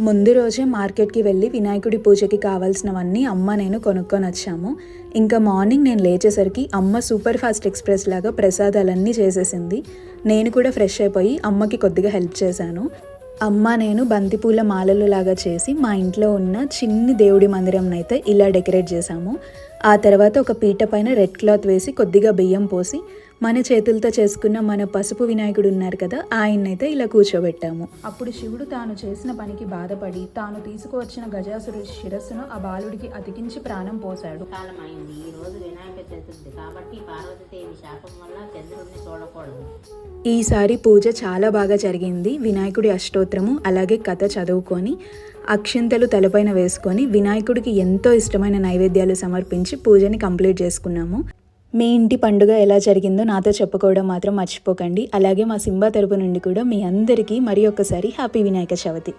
ముందు రోజే మార్కెట్కి వెళ్ళి వినాయకుడి పూజకి కావాల్సినవన్నీ అమ్మ నేను కొనుక్కొని వచ్చాము. ఇంకా మార్నింగ్ నేను లేచేసరికి అమ్మ సూపర్ ఫాస్ట్ ఎక్స్ప్రెస్ లాగా ప్రసాదాలన్నీ చేసేసింది. నేను కూడా ఫ్రెష్ అయిపోయి అమ్మకి కొద్దిగా హెల్ప్ చేశాను. అమ్మ నేను బంతిపూల మాలలు లాగా చేసి మా ఇంట్లో ఉన్న చిన్ని దేవుడి మందిరంనైతే ఇలా డెకరేట్ చేశాము. ఆ తర్వాత ఒక పీట పైన రెడ్ క్లాత్ వేసి కొద్దిగా బియ్యం పోసి మన చేతులతో చేసుకున్న మన పసుపు వినాయకుడు ఉన్నారు కదా, ఆయన్నైతే ఇలా కూర్చోబెట్టాము. అప్పుడు శివుడు తాను చేసిన పనికి బాధపడి తాను తీసుకువచ్చిన గజాసురుడి శిరస్సును ఆ బాలుడికి అతికించి ప్రాణం పోశాడు. కాలమైంది. ఈ రోజు వినాయక చతుర్థి కాబట్టి పార్వతీదేవి శాపం వల్ల చంద్రుడిని చూడకూడదు. ఈసారి పూజ చాలా బాగా జరిగింది. వినాయకుడి అష్టోత్తరము అలాగే కథ చదువుకొని అక్షింతలు తలపైన వేసుకొని వినాయకుడికి ఎంతో ఇష్టమైన నైవేద్యాలు సమర్పించి పూజని కంప్లీట్ చేసుకున్నాము. మీ ఇంటి పండుగ ఎలా జరిగిందో నాతో చెప్పుకోవడం మాత్రం మర్చిపోకండి. అలాగే మా సింబా తరపు నుండి కూడా మీ అందరికీ మరి ఒక్కసారి హ్యాపీ వినాయక చవితి.